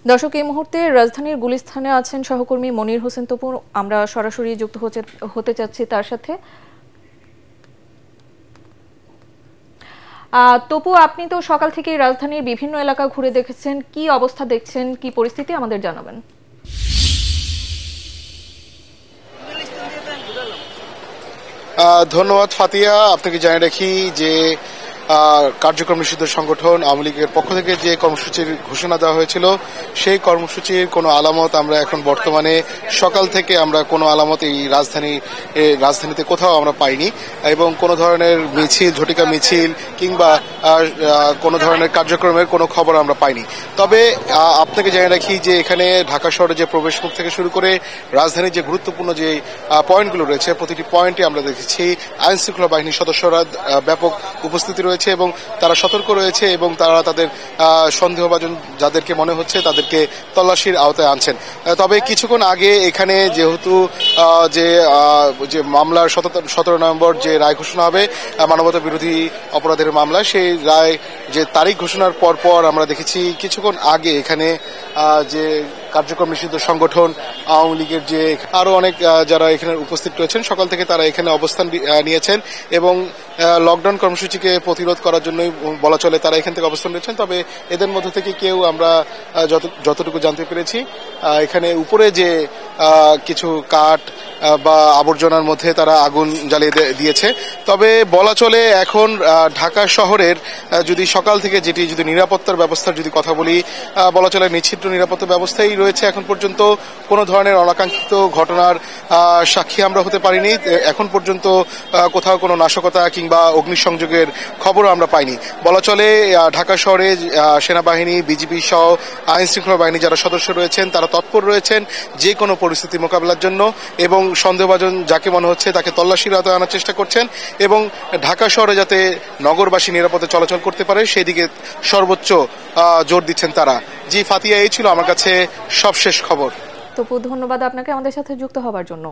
দর্শক, এই মুহূর্তে রাজধানীর গুলিস্তানে আছেন সহকর্মী মনির হোসেন তপু। আমরা সরাসরি যুক্ত হতে চাচ্ছি তার সাথে। তপু, আপনি তো সকাল থেকেই রাজধানীর বিভিন্ন এলাকা ঘুরে দেখেছেন, কি অবস্থা দেখছেন, কি পরিস্থিতি আমাদের জানাবেন। ধন্যবাদ ফাতিয়া। আপনাকে জানিয়ে রাখি যে কার্যক্রম নিষিদ্ধ সংগঠন আওয়ামী লীগের পক্ষ থেকে যে কর্মসূচির ঘোষণা দেওয়া হয়েছিল সেই কর্মসূচির কোনো আলামত আমরা এখন বর্তমানে সকাল থেকে আমরা কোনো আলামত এই রাজধানীতে কোথাও আমরা পাইনি, এবং কোনো ধরনের মিছিল, ঝটিকা মিছিল কিংবা কোনো ধরনের কার্যক্রমের কোনো খবর আমরা পাইনি। তবে আপনাকে জানিয়ে রাখি যে এখানে ঢাকা শহরে যে প্রবেশ মুখ থেকে শুরু করে রাজধানীর যে গুরুত্বপূর্ণ যে পয়েন্টগুলো রয়েছে প্রতিটি পয়েন্টে আমরা দেখেছি আইন শৃঙ্খলা বাহিনীর সদস্যরা ব্যাপক উপস্থিতি রয়েছে এবং তারা সতর্ক রয়েছে এবং তারা তাদের সন্দেহভাজন যাদেরকে মনে হচ্ছে তাদেরকে তল্লাশির আওতায় আনছেন। তবে কিছুক্ষণ আগে এখানে যেহেতু যে মামলার 17 নভেম্বর যে রায় ঘোষণা হবে মানবতা বিরোধী অপরাধের মামলা, সেই রায় যে তারিখ ঘোষণার পর আমরা দেখেছি কিছুক্ষণ আগে এখানে যে কার্যক্রম নিষিদ্ধ সংগঠন আওয়ামী লীগের যে আরো অনেক যারা এখানে উপস্থিত রয়েছেন সকাল থেকে তারা এখানে অবস্থান নিয়েছেন এবং লকডাউন কর্মসূচিকে প্রতিরোধ করার জন্যই বলা চলে তারা এখান থেকে অবস্থান নিয়েছেন। তবে এদের মধ্যে থেকে কেউ আমরা যতটুকু জানতে পেরেছি এখানে উপরে যে কিছু কাঠ বা আবর্জনার মধ্যে তারা আগুন জ্বালিয়ে দিয়েছে। তবে বলা চলে এখন ঢাকা শহরের যদি সকাল থেকে যদি নিরাপত্তার ব্যবস্থার যদি কথা বলি, বলা চলে নিশ্চিত নিরাপত্তা ব্যবস্থাই রয়েছে। এখন পর্যন্ত কোনো ধরনের অনাকাঙ্ক্ষিত ঘটনার সাক্ষী আমরা হতে পারিনি। এখন পর্যন্ত কোথাও কোনো নাশকতা কিংবা অগ্নিসংযোগের খবরও আমরা পাইনি। বলা চলে ঢাকা শহরে সেনাবাহিনী, বিজিবি সহ আইন শৃঙ্খলা বাহিনী যারা সদস্য রয়েছেন তারা তৎপর রয়েছেন যে কোনো পরিস্থিতি মোকাবেলার জন্য এবং সন্দেহভাজন যাকে মনে হচ্ছে তাকে তল্লাশির আওতায় আনার চেষ্টা করছেন এবং ঢাকা শহরে যাতে নগরবাসী নিরাপদে চলাচল করতে পারে সেই দিকে সর্বোচ্চ জোর দিচ্ছেন তারা। জি ফাতিয়া, এই ছিল আমার কাছে সবশেষ খবর। তপু, ধন্যবাদ আপনাকে আমাদের সাথে যুক্ত হবার জন্য।